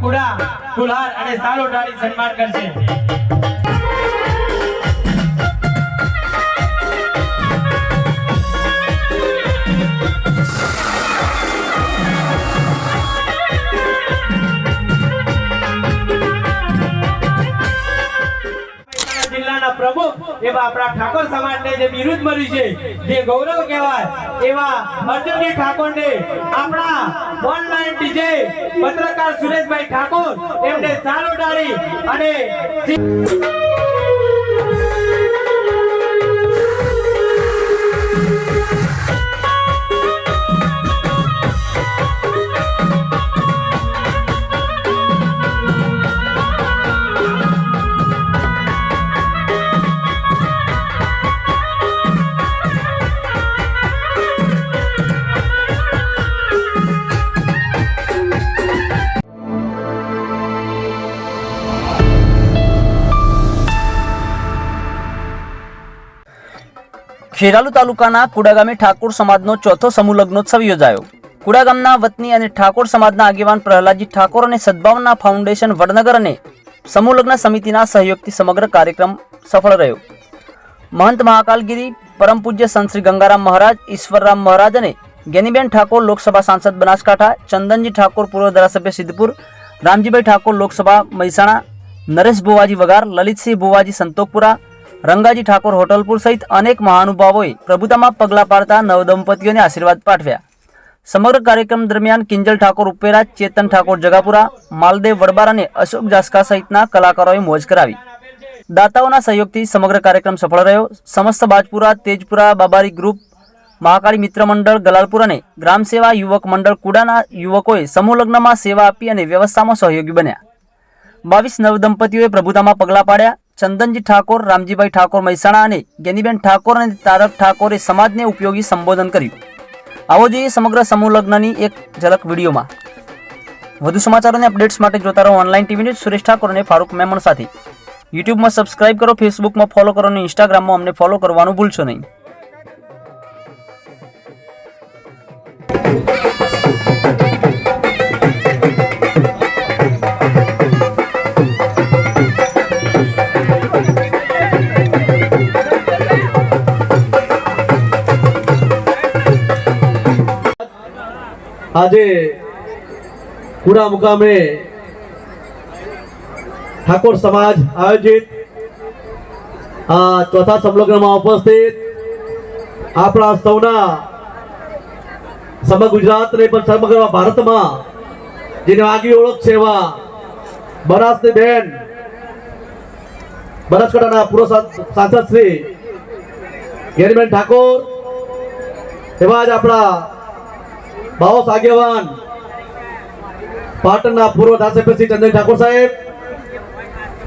કુડા કુલહાર અને સાલો ડાળી સન્માન કરશે। प्रमुख एवं अपना ठाकोर समाज ने जे बिरुद मळ्યું છે જે ગૌરવ કહેવાય એવા અર્જુનજી ઠાકોર ને આપણા ઓનલાઈન ડીજે પત્રકાર સુરેશભાઈ ઠાકોર એમને સાલો ડાળી અને ખેરાલુ તાલુકાના કુડા ગામે ઠાકોર સમાજનો ચોથો સમૂહ લગ્નોત્સવ યોજાયો। કુડા ગામના વતની અને ઠાકોર સમાજના આગેવાન પ્રહલાદજી ઠાકોર અને સદભાવના ફાઉન્ડેશન વડનગર અને સમૂહ લગ્ન સમિતિના સહયોગથી સમગ્ર કાર્યક્રમ સફળ રહ્યો। મહંત મહાકાલગીરી પરમ પૂજ્ય સંત શ્રી ગંગારામ મહારાજ, ઈશ્વરરામ મહારાજ અને જ્ઞાનીબેન ઠાકોર લોકસભા સાંસદ બનાસકાંઠા, ચંદનજી ઠાકોર પૂર્વ ધારાસભ્ય સિદ્ધપુર, રામજીભાઈ ઠાકોર લોકસભા મહેસાણા, નરેશ ભુવાજી વગાર, લલિતસિંહ ભુવાજી સંતોકપુરા, રંગાજી ઠાકોર હોટલપુર સહિત અનેક મહાનુભાવોએ પ્રભુતામાં પગલા પાડતા નવદંપતીઓને આશીર્વાદ પાઠવ્યા। સમગ્ર કાર્યક્રમ દરમિયાન કિંજલ ઠાકોર ઉપેરા, ચેતન ઠાકોર જગાપુરા, માલદેવ વડબાર અને અશોક જાસ્કા સહિતના કલાકારોએ મોજ કરાવી। દાતાઓના સહયોગથી સમગ્ર કાર્યક્રમ સફળ રહ્યો। સમસ્ત બાજપુરા, તેજપુરા, બાબારી ગ્રુપ, મહાકાળી મિત્ર મંડળ ગલાલપુર અને ગ્રામ સેવા યુવક મંડળ કુડાના યુવકોએ સમૂહ લગ્નમાં સેવા આપી અને વ્યવસ્થામાં સહયોગી બન્યા। 22 નવદંપતીઓએ પ્રભુતામાં પગલા પાડ્યા। ચંદનજી ઠાકોર, રામજીભાઈ ઠાકોર મહેસાણા અને જ્ઞાનીબેન ઠાકોર અને તારક ઠાકોરે સમાજને ઉપયોગી સંબોધન કર્યું। આવો જોઈએ સમગ્ર સમૂહ લગ્નની એક ઝલક વિડીયોમાં। વધુ સમાચારોને અપડેટ્સ માટે જોતા રહો online TV news Suresh Thakor અને ફારૂક મેમણ સાથે। યુટ્યુબમાં સબસ્ક્રાઇબ કરો, ફેસબુકમાં ફોલો કરો અને ઇન્સ્ટાગ્રામમાં અમને ફોલો કરવાનું ભૂલશો નહીં। આજે કુડા મુકામે ઠાકોર સમાજ આયોજિત આ ચોથા સમલગ્નમાં ઉપસ્થિત આપણા સૌના સમગ્ર ગુજરાત ને પણ સમગ્ર ભારતમાં જેની આગવી ઓળખ છે એવા બનાસની બેન, બનાસકાંઠાના પૂર્વ સાંસદ શ્રી જ્ઞાનીબેન ઠાકોર, એવા જ આપણા બાવસ આગેવાન પાટણના પૂર્વ ધારાસભ્ય શ્રી ચંદન ઠાકોર સાહેબ,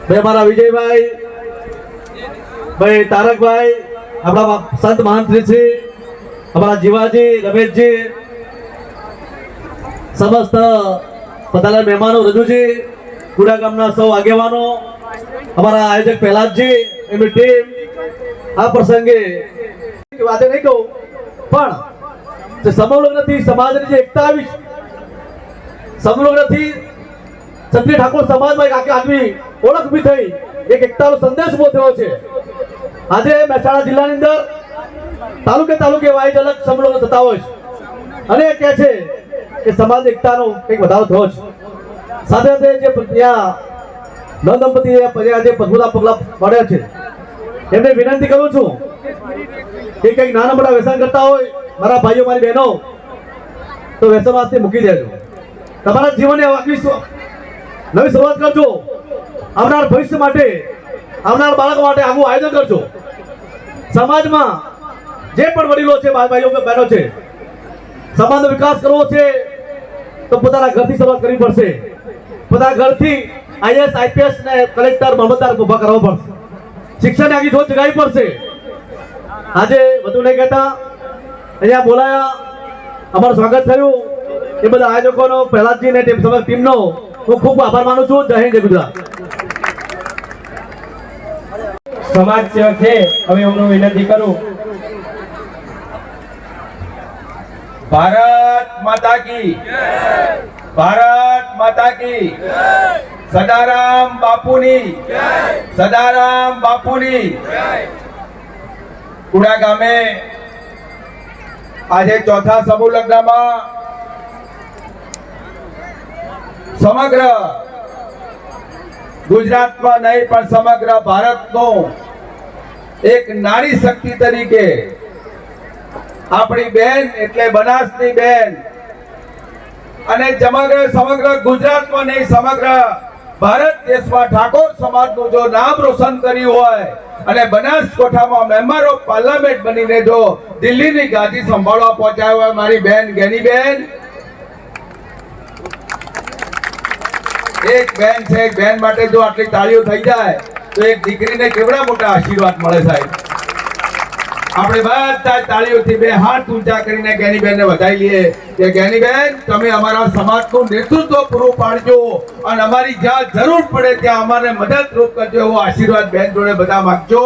ભાઈ અમારા વિજયભાઈ, ભાઈ તારકભાઈ, આપણા સંત મહાંત્રી શ્રી અમારા જીવાજી, રમેશજી, સમસ્ત પધારેલા મહેમાનો, રજુજી, કુડા ગામના સૌ આગેવાનો, અમારા આયોજક પ્રહલાદજી, એમની ટીમ, આ પ્રસંગે વાતે નહીં કહું પણ સમૂહ લગ્નથી સમાજની જે એકતા આવી, સમૂહ લગ્નથી ક્ષત્રિય ઠાકોર સમાજમાં એક આગવી ઓળખ ઊભી થઈ, એક એકતાનો સંદેશ ઉભો થયો છે। આજે મહેસાણા જિલ્લાની અંદર તાલુકે વાઇઝ અલગ સમૂહ લગ્ન થતા હોય છે અને કહે છે કે સમાજ એકતાનો કંઈક વધારો થયો છે। સાથે સાથે જે ત્યાં નવદંપતિ જે પ્રભુતા પગલા પડ્યા છે એમને વિનંતી કરું છું કે કંઈક નાના મોટા વ્યસન કરતા હોય મારા ભાઈઓ, મારી બહેનો, તો વ્યસનવાદથી મૂકી દેજો। તમારા જીવનને નવી શરૂઆત કરજો। આવનાર ભવિષ્ય માટે, આવનાર બાળકો માટે આગવું આયોજન કરજો। સમાજમાં જે પણ વડીલો છે, ભાઈઓ બહેનો છે, સમાજનો વિકાસ કરવો છે તો પોતાના ઘરથી શરૂઆત કરવી પડશે। પોતાના ઘરથી IAS, IPS ને કલેક્ટર, મામલતદાર ઉભા કરવા પડશે। શિક્ષણની આગી ધોધ જગાવી પડશે। આજે વધુ નહીં કહેતા અહીંયા બોલાયા, અમારું સ્વાગત થયું એ બધા આયોજકોનો, પ્રહલાદજી ને ટીમનો હું ખૂબ આભાર માનું છું। જય હિન્દ, જય ગુજરાત। સમાજ સેવક છે, હવે હું વિનંતી કરું। ભારત માતા કી જય। ભારત માતા કી સદારામ બાપુની સદારામ બાપુની કુડા ગામે આજે ચોથા સમૂહ લગ્નમાં સમગ્ર ગુજરાતમાં નહીં પણ સમગ્ર ભારતનો એક નારી શક્તિ તરીકે આપણી બેન એટલે બનાસની બેન અને સમગ્ર ગુજરાતમાં નહીં સમગ્ર ભારત દેશમાં ઠાકોર સમાજનું જો નામ રોશન કર્યું હોય અને બનાસકાંઠામાં મેમ્બર ઓફ પાર્લામેન્ટ બનીને જો દિલ્હીની ગાદી સંભાળવા પહોંચ્યા હોય મારી બેન ગેનીબેન, એક બેન છે, એક બેન માટે જો આટલી તાળીઓ થઈ જાય તો એક દીકરીને કેવડા મોટા આશીર્વાદ મળે સાહેબ. આપણે બધા તાળીઓથી બે હાથ ઊંચા કરીને જ્ઞાનીબેનને વધાવી લઈએ કે જ્ઞાનીબેન તમે અમારા સમાજનું નેતૃત્વ પૂરું પાડજો અને અમારી જ્યાં જરૂર પડે ત્યાં અમારે મદદરૂપ કરજો એવો આશીર્વાદ બેન જોડે બધા માંગજો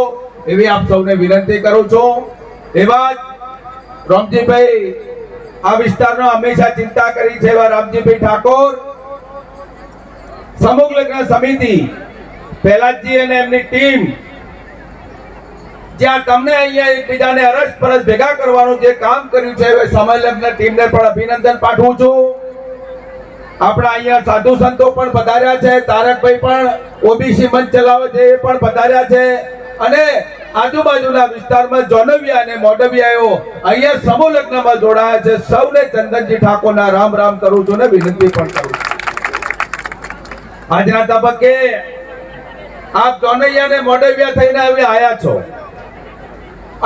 એવી આપ સૌને વિનંતી કરું છું. એવા જ રામજીભાઈ આ વિસ્તારનો હંમેશા ચિંતા કરી છે એવા રામજીભાઈ ઠાકોર સમૂહ લગ્ન સમિતિ પહેલાજી અને એમની ટીમ જ્યાં તમને અહીંયા એકબીજાને અરસપરસ ભેગા કરવાનું જે કામ કર્યું છે એ સમય લગ્ન ટીમને પણ અભિનંદન પાઠવું છું. આપણા અહીંયા સાધુ સંતો પણ પધાર્યા છે, તારકભાઈ પણ ઓબીસી મંચ ચલાવે છે એ પણ પધાર્યા છે અને આજુબાજુના વિસ્તારમાં જોનવિયા અને મોડવિયાઓ અહીંયા સમૂહ લગ્નમાં જોડાયા છે. સૌને ચંદનજી ઠાકોરના રામ રામ કરું છું ને વિનંતી પણ કરું છું. આજના તબક્કે આપ જોનૈયા અને મોડવિયા થઈને હવે આયા છો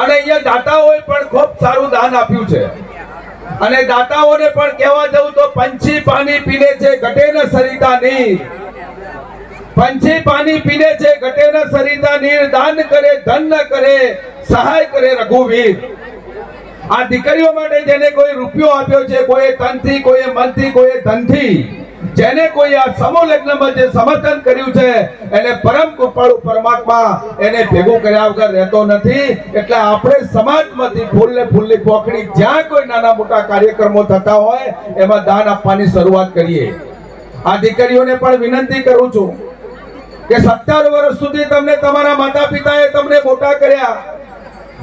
અને અહીંયા દાતાઓએ પણ ખૂબ સારું દાન આપ્યું છે અને દાતાઓને પણ કહેવા જવું તો પંછી પાણી પીને છે ઘટે ન સરિતા નીર, પંછી પાણી પીને છે ઘટે ન સરિતા નીર, દાન કરે ધન ન કરે સહાય કરે રઘુવીર. આ દીકરીઓ માટે જેને કોઈ રૂપિયો આપ્યો છે, કોઈ તનથી, કોઈ મનથી, કોઈ ધનથી, જેને કોઈ આ સમૂહ લગ્નમાં જે સમર્થન કર્યું છે એને પરમ કૃપાળુ પરમાત્મા એને ભેગું કર્યા વગર રહેતો નથી. એટલે આપણે સમાજમાંથી ફૂલને ફૂલની પોખડી જ્યાં કોઈ નાના મોટા કાર્યક્રમો થતા હોય એમાં દાન આપવાની શરૂઆત કરીએ. આ દીકરીઓને પણ વિનંતી કરું છું કે 17 વર્ષ સુધી તમને તમારા માતા પિતાએ તમને મોટા કર્યા,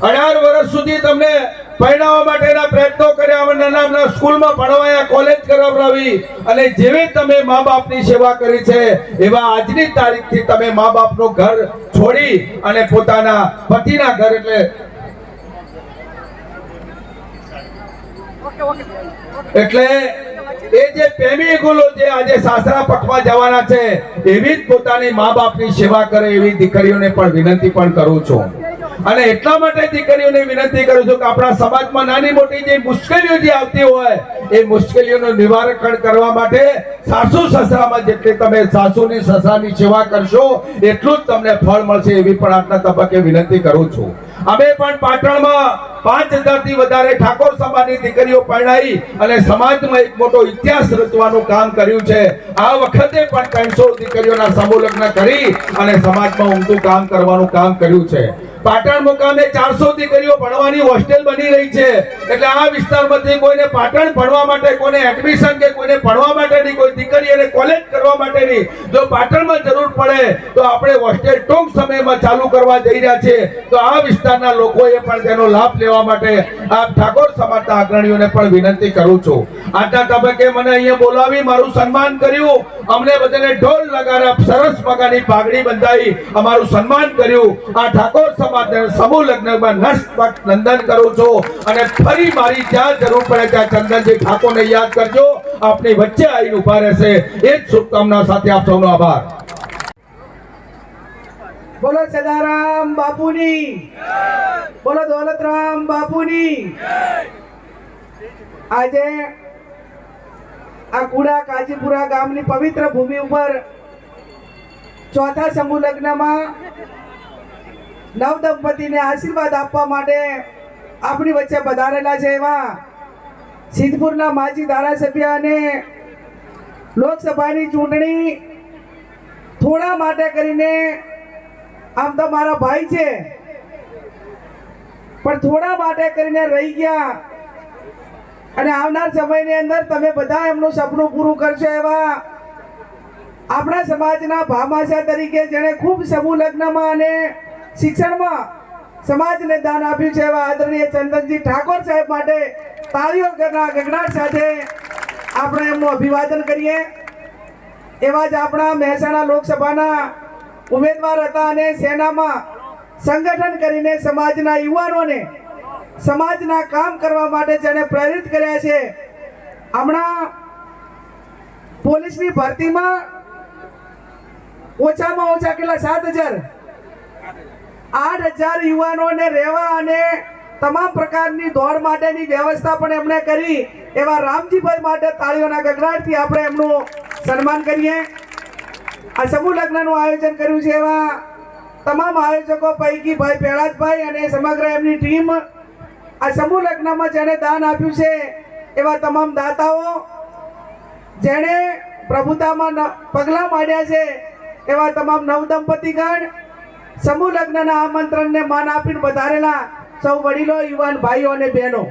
18 વર્ષ સુધી તમને પરણાવવા માટેના પ્રયત્નો કર્યા, નાના સ્કૂલમાં ભણવાયા, કોલેજ કરાવડાવી અને જેવી તમે મા બાપની સેવા કરી છે એવા આજની તારીખથી તમે મા બાપનું ઘર છોડી અને પોતાના પતિના ઘર એટલે એ જે પ્રેમી ગુલો જે આજે સાસરા પક્ષમાં જવાના છે એવી જ પોતાની મા બાપની સેવા કરે એવી દીકરીઓને પણ વિનંતી પણ કરું છું. અને એટલા માટે દીકરીઓને વિનંતી કરું છું કે આપણા સમાજમાં નાની મોટી જે મુશ્કેલીઓ જે આવતી હોય એ મુશ્કેલીઓનું નિવારણ કરવા માટે સાસુ સસરામાં જેટલી તમે સાસુની સસરાની સેવા કરશો એટલું જ તમને ફળ મળશે એવી પણ આજના તબક્કે વિનંતી કરું છું. અમે પણ પાટણમાં 5000 થી વધારે ઠાકોર સમાજની દીકરીઓ પરણાવી અને સમાજમાં એક મોટો ઇતિહાસ રચવાનું કામ કર્યું છે. આ વખતે પણ 300 દીકરીઓના સમૂહ લગ્ન કરી અને સમાજમાં ઉમદું કામ કરવાનું કામ કર્યું છે. પાટણ મુકામે 400 દીકરીઓ ભણવાની હોસ્ટેલ બની રહી છે. એટલે આ વિસ્તારમાંથી કોઈને પાટણ ભણવા માટે, કોઈને એડમિશન કે કોઈને ભણવા માટેની, કોઈ દીકરીઓને કોલેજ કરવા માટેની જો પાટણમાં જરૂર પડે તો આપણે હોસ્ટેલ ટૂંક સમયમાં ચાલુ કરવા જઈ રહ્યા છે. તો આ વિસ્તારના લોકોએ પણ તેનો લાભ લેવા માટે આ ઠાકોર સમાજના અગ્રણીઓને પણ વિનંતી કરું છું. આજના તબક્કે મને અહીંયા બોલાવી મારું સન્માન કર્યું, અમને બધાને ઢોલ નગારા સરસ મગાની પાઘડી બંધાવી અમારું સન્માન કર્યું. આ ઠાકોર સમૂહ લગ્નમાં નંદન કરું છું અને ફરી મારી જ્યાં જરૂર પડે ત્યાં ચંદનજી ઠાકોરને યાદ કરજો, આપની વચ્ચે આવીને ઉભા રહેશે. એ જ શુભકામના સાથે આપ સૌનો આભાર. બોલો સદારામ બાપુની, બોલો દોલતરામ બાપુની. આજે આ કુડા કાજીપુરા ગામની પવિત્ર ભૂમિ ઉપર ચોથા સમૂહ લગ્નમાં નવ દંપતીને આશીર્વાદ આપવા માટે આપણી વચ્ચે પધારેલા છે એવા સિદ્ધપુરના માજી ધારાસભ્ય અને લોકસભાની ચૂંટણી થોડા માટે કરીને આમ તો મારા ભાઈ છે પણ થોડા માટે કરીને રહી ગયા અને આવનાર સમયની અંદર તમે બધા એમનું સપનું પૂરું કરશો એવા આપણા સમાજના ભામાશા તરીકે જેણે ખૂબ સમૂહ લગ્નમાં અને શિક્ષણમાં સમાજને દાન આપ્યું છે એવા આદરણીય ચંદનજી ઠાકોર સાહેબ માટે તાળીઓ ગગડાટ સાથે આપણે એમનું અભિવાદન કરીએ. એવા જ આપણા મહેસાણા લોકસભાના ઉમેદવાર હતા અને સેનામાં સંગઠન કરીને સમાજના યુવાનોને સમાજના કામ કરવા માટે જેને પ્રેરિત કર્યા છે. હમણાં પોલીસની ભરતીમાં ઓછામાં ઓછા કેટલા 8,000 યુવાનોને રહેવા અને તમામ પ્રકારની દોડ માટેની વ્યવસ્થા પણ એમણે કરી. એવા રામજીભાઈ માટે તાળીઓના ગગડાટથી આપણે એમનું સન્માન કરીએ. આ સમૂહ લગ્નનું આયોજન કર્યું છે એવા તમામ આયોજકો પૈકી ભાઈ પેળાજભાઈ અને સમગ્ર એમની ટીમ, આ સમૂહ લગ્નમાં જેણે દાન આપ્યું છે એવા તમામ દાતાઓ, જેણે પ્રભુતામાં પગલાં માંડ્યા છે એવા તમામ નવદંપતિગણ, સમૂહ લગ્નના આમંત્રણને માન આપીને વધારેલા સૌ વડીલો, યુવાન ભાઈઓ અને બહેનો.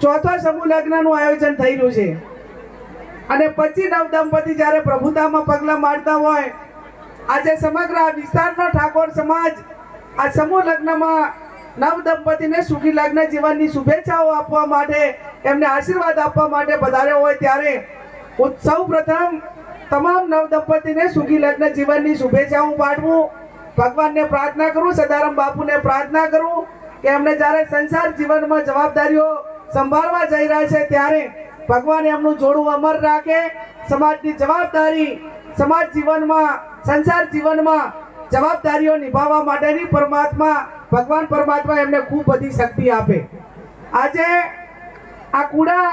ચોથો સમૂહ લગ્નનું આયોજન થઈ રહ્યું છે અને 25 નવદંપતિ જ્યારે પ્રભુતામાં પગલાં માંડતા હોય, આજે સમગ્ર આ વિસ્તારનો ઠાકોર સમાજ આ સમૂહ લગ્નમાં નવદંપતિને સુખી લગ્ન જીવનની શુભેચ્છાઓ આપવા માટે, એમને આશીર્વાદ આપવા માટે પધાર્યો હોય ત્યારે હું સૌ પ્રથમ તમામ નવદંપતિને સુખી લગ્ન જીવનની શુભેચ્છાઓ પાઠવું. ભગવાનને પ્રાર્થના કરું, સદારામ બાપુને પ્રાર્થના કરું કે એમને જ્યારે સંસાર જીવનમાં જવાબદારીઓ સંભાળવા જઈ રહ્યા છે ત્યારે ભગવાન એમનું જોડું અમર રાખે. સમાજની જવાબદારી, સમાજ જીવનમાં, સંસાર જીવનમાં જવાબદારીઓ નિભાવવા માટેની ભગવાન પરમાત્મા એમને ખૂબ બધી શક્તિ આપે. આજે આ કુડા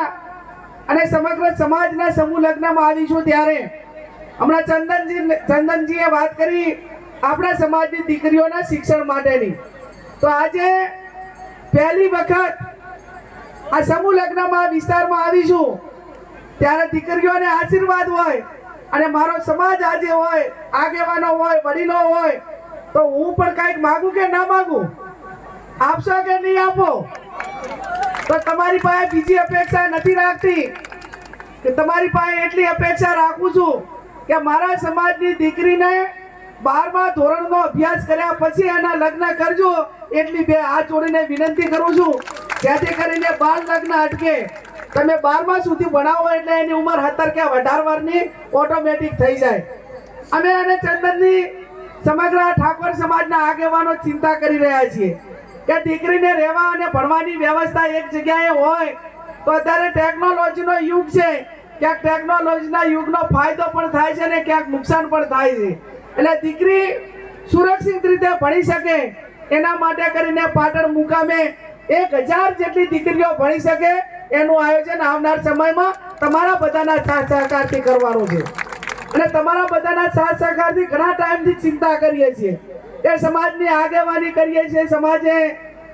અને સમગ્ર સમાજના સમૂહ લગ્નમાં આવીશું ત્યારે હમણાં ચંદનજીએ વાત કરી આપણા સમાજની દીકરીઓના શિક્ષણ માટેની. તો આજે પહેલી વખત આ સમૂહ લગ્નમાં વિસ્તારમાં આવીશું ત્યારે દીકરીઓને આશીર્વાદ હોય અને મારો સમાજ આજે હોય, આગેવાનો હોય, વડીલો હોય, તો હું પણ કંઈક માગું કે ના માગું? આપશો કે નહીં આપો? તો તમારી પાસે બીજી અપેક્ષા નથી રાખતી કે તમારી પાસે એટલી અપેક્ષા રાખું છું કે મારા સમાજની દીકરીને 12મા ધોરણનો અભ્યાસ કર્યા પછી એના લગ્ન કરજો. એટલી બે હાથ જોડીને વિનંતી કરું છું, જેથી કરીને બાળ લગ્ન અટકે. તમે 12મા સુધી ભણાવો એટલે એની ઉંમર 17 કે 18 વર્ષની ઓટોમેટિક થઈ જાય. અમે અને ચંદનની સમગ્ર ઠાકોર સમાજના આગેવાનો ચિંતા કરી રહ્યા છીએ કે દીકરીને રહેવા અને ભણવાની વ્યવસ્થા એક જગ્યાએ હોય તો અત્યારે ટેકનોલોજીનો યુગ છે. ક્યાંક ટેકનોલોજીના યુગનો ફાયદો પણ થાય છે અને ક્યાંક નુકસાન પણ થાય છે. એટલે દીકરી સુરક્ષિત રીતે ભણી શકે એના માટે કરીને પાટણ મુકામે 1000 જેટલી દીકરીઓ ભણી શકે એનું આયોજન આવનાર સમયમાં તમારા બધાના સાથ સહકારથી કરવાનું છે. અને તમારા બધાના સાથ સહકારથી ઘણા ટાઈમથી ચિંતા કરીએ છીએ, એ સમાજની આગેવાની કરીએ છીએ. સમાજે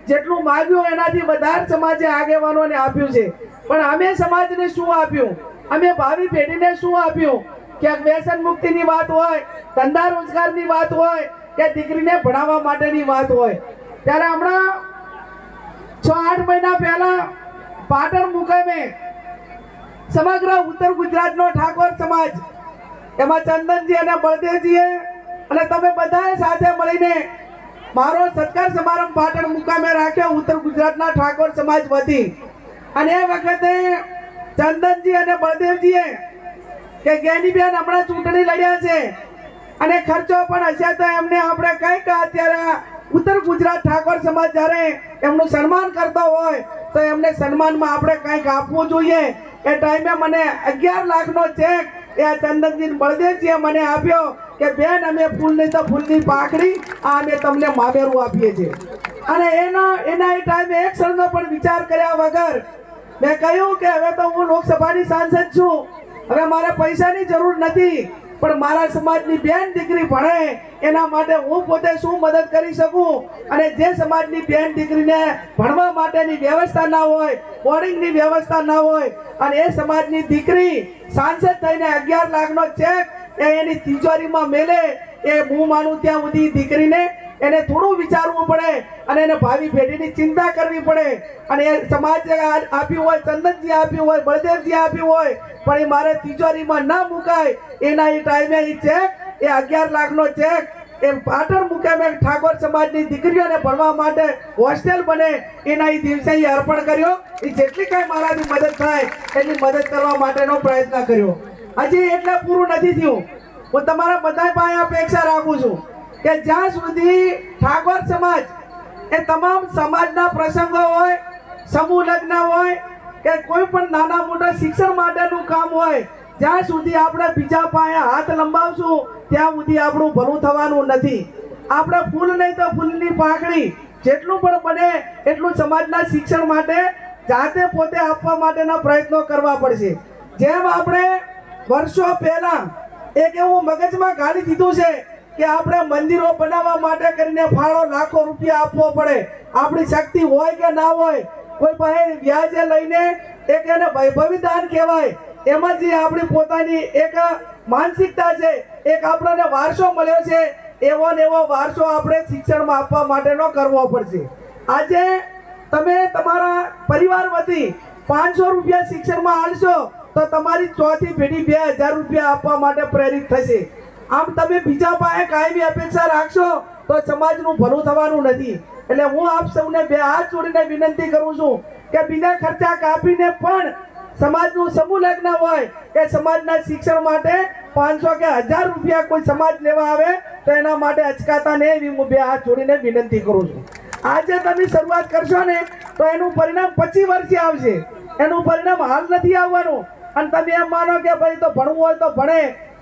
જેટલું માગ્યું એનાથી વધારે સમાજે આગેવાનોને આપ્યું છે, પણ અમે સમાજને શું આપ્યું? અમે ભાવિ પેઢીને શું આપ્યું? ક્યાંક વ્યસન મુક્તિની વાત હોય, ધંધા રોજગારની વાત હોય કે દીકરીને ભણાવવા માટેની વાત હોય, ત્યારે હમણાં 6-8 મહિના પહેલા પાટણ મુકામે સમગ્ર ઉત્તર ગુજરાતનો ઠાકોર સમાજ, એમાં ચંદનજી અને બળદેવજીએ અને તમે બધાએ સાથે મળીને મારો સત્કાર સમારંભ પાટણ મુકામે રાખ્યો ઉત્તર ગુજરાતના ઠાકોર સમાજ વતી. અને એ વખતે ચંદનજી અને બળદેવજીએ કે જ્ઞાનીબેન હમણાં ચૂંટણી લડ્યા છે અને ખર્ચો પણ હશે તો એમને આપણે કંઈક અત્યારે ઉત્તર ગુજરાત ઠાકોર સમાજ જ્યારે એમનું સન્માન કરતો હોય તો એમને સન્માનમાં આપણે કંઈક આપવું જોઈએ. એ ટાઈમે મને 11 લાખનો ચેક એ આ ચંદનજી બળદેવજીએ મને આપ્યો કે બેન અમે ફૂલ નહીં તો ફૂલની પાકડી આ અમે તમને મામેરું આપીએ છીએ. અને એના એ ટાઈમે એક ક્ષણનો પણ વિચાર કર્યા વગર મેં કહ્યું કે હવે તો હું લોકસભાની સાંસદ છું, હવે મારે પૈસાની જરૂર નથી, પણ મારા સમાજની બેન દીકરી ભણે એના માટે હું પોતે શું મદદ કરી શકું. અને જે સમાજની બેન દીકરીને ભણવા માટેની વ્યવસ્થા ના હોય, બોર્ડિંગની વ્યવસ્થા ના હોય, અને એ સમાજની દીકરી સાંસદ થઈને 11 લાખનો ચેક એ એની તિજોરીમાં મેલે, એ હું માનું ત્યાં સુધી દીકરીને એને થોડું વિચારવું પડે અને એને ભાવિ પેઢીની ચિંતા કરવી પડે. અને એ સમાજે આપ્યું હોય, ચંદનજી આપ્યું હોય, બળદેવજી આપ્યું હોય, પણ એ મારે તિજોરીમાં ના મુકાય. એના એ ટાઈમે એ ચેક, એ 11 લાખનો ચેક એ પાટણ મુકામે ઠાકોર સમાજની દીકરીઓને ભણવા માટે હોસ્ટેલ બને એના એ દિવસે એ અર્પણ કર્યો. એ જેટલી કાંઈ મારાથી મદદ થાય એટલી મદદ કરવા માટેનો પ્રયત્ન કર્યો. હજી એટલે પૂરું નથી થયું. હું તમારા બધા પાસે અપેક્ષા રાખું છું કે જ્યાં સુધી ઠાકોર સમાજ એ તમામ સમાજના પ્રસંગો હોય, સમૂહ લગ્ન હોય કે કોઈ પણ નાના મોટા શિક્ષણ માટેનું કામ હોય, જ્યાં સુધી આપણે બીજા પાસે હાથ લંબાવશું ત્યાં સુધી આપણું ભલું થવાનું નથી. આપણે ફૂલ નહીં તો ફૂલની પાંખડી જેટલું પણ બને એટલું સમાજના શિક્ષણ માટે જાતે પોતે આપવા માટેના પ્રયત્નો કરવા પડશે. જેમ આપણે વર્ષો પહેલા એક એવું મગજમાં ગાળી દીધું છે કે આપણે મંદિરો બનાવવા માટે કરીને ફાળો લાખો રૂપિયા આપવો પડે. આપણી શક્તિ હોય કે ના હોય, કોઈ પાસે વ્યાજે લઈને એક એને વૈભવી દાન કહેવાય. એમાં જે આપણી પોતાની એક માનસિકતા છે, એક આપણને વારસો મળ્યો છે, એવો ને એવો વારસો આપણે શિક્ષણમાં આપવા માટેનો કરવો પડશે. આજે તમે તમારા પરિવાર વતી 500 રૂપિયા શિક્ષણમાં આલશો તો તમારી ચોથી પેઢી 2000 રૂપિયા આપવા માટે પ્રેરિત થશે. આમ તમે બીજા પાસે કાયમી અપેક્ષા રાખશો તો સમાજનું ભલું થવાનું નથી. એટલે હું આપ સૌને બે હાથ જોડીને વિનંતી કરું છું કે બીજા ખર્ચા કાપીને પણ સમાજનું સમૂહ લગ્ન હોય કે સમાજના શિક્ષણ માટે 500 કે 1000 રૂપિયા કોઈ સમાજ લેવા આવે તો એના માટે અચકાતા નહીં, એવી હું બે હાથ જોડીને વિનંતી કરું છું. આજે તમે શરૂઆત કરશો ને તો એનું પરિણામ 25 વર્ષે આવશે. એનું પરિણામ હાલ નથી આવવાનું. અને તમે એમ માનો કે ભાઈ તો ભણવું હોય તો ભણે.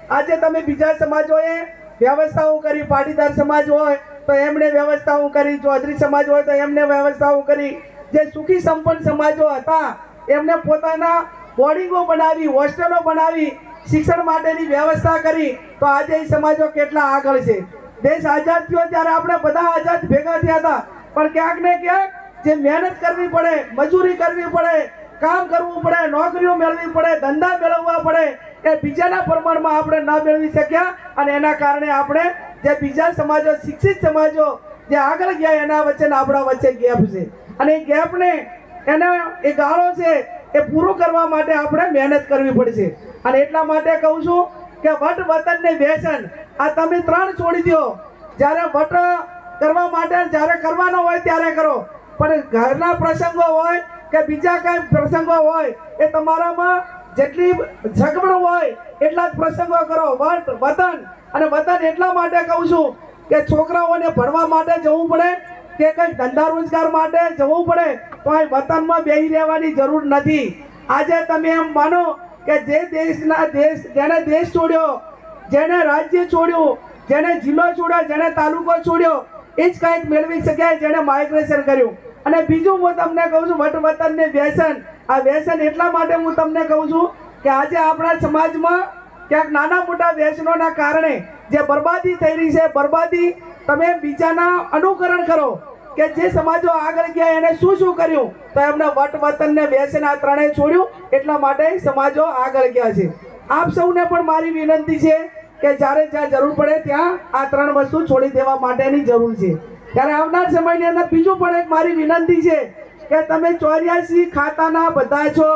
આજે તમે બીજા સમાજોએ વ્યવસ્થાઓ કરી, પાટીદાર સમાજ હોય તો એમણે વ્યવસ્થાઓ કરી, ચૌધરી સમાજ હોય તો એમને વ્યવસ્થાઓ કરી, જે સુખી સંપન્ન સમાજો હતા એમને પોતાના બોર્ડિંગો બનાવી, હોસ્ટેલો બનાવી, શિક્ષણ માટેની વ્યવસ્થા કરી. તો આજે એ સમાજો કેટલા આગળ છે. દેશ આઝાદ થયો ત્યારે આપણે બધા આઝાદ ભેગા થયા હતા, પણ ક્યાંક ને ક્યાંક જે મહેનત કરવી પડે, મજૂરી કરવી પડે, કામ કરવું પડે, નોકરીઓ મેળવવી પડે, ધંધા મેળવવા પડે, એ બીજાના પ્રમાણમાં આપણે ન મેળવી શક્યા. અને એના કારણે આપણે જે બીજા સમાજો, શિક્ષિત સમાજો જે આગળ ગયા એના વચ્ચે આપણા વચ્ચે ગેપ છે. અને એ ગેપને એને એ ગાળો છે એ પૂરું કરવા માટે આપણે મહેનત કરવી પડશે. અને એટલા માટે કહું છું કે વટ વતન ને વ્યસન આ તમે 3 છોડી દો. જ્યારે વટ કરવા માટે જ્યારે કરવાનો હોય ત્યારે કરો, પણ ઘરના પ્રસંગો હોય કે બીજા કઈ પ્રસંગો હોય એ તમારામાં જેટલી સગવડ હોય એટલા જ પ્રસંગો કરો. વટ વતન, અને વતન એટલા માટે કહું છું કે છોકરાઓને ભણવા માટે જવું પડે કે કંઈક ધંધા રોજગાર માટે જવું પડે તો અહીં વતનમાં બેસી રહેવાની જરૂર નથી. આજે તમે એમ માનો કે જે જેને દેશ છોડ્યો, જેને રાજ્ય છોડ્યું, જેને જિલ્લો છોડ્યો, જેને તાલુકો છોડ્યો, એ જ કંઈક મેળવી શક્યા જેને માઇગ્રેશન કર્યું. અને બીજું હું તમને કહું છું વટ વતન ને વ્યસન. આ વ્યસન એટલા માટે હું તમને કહું છું કે આજે આપણા સમાજમાં ક્યાંક નાના મોટા વ્યસનોના કારણે જે બરબાદી થઈ રહી છે, બરબાદી તમે બીજાના અનુકરણ કરો કે જે સમાજો આગળ ગયા એને શું શું કર્યું, તો એમને વટ વતન ને વ્યસન આ ત્રણેય છોડ્યું. એટલા માટે સમાજો આગળ ગયા છે. આપ સૌને પણ મારી વિનંતી છે કે જ્યારે જ્યાં જરૂર પડે ત્યાં આ 3 વસ્તુ છોડી દેવા માટેની જરૂર છે. ત્યારે આવનાર સમયની અંદર બીજું પણ એક મારી વિનંતી છે કે તમે 84 ખાતાના બધા છો,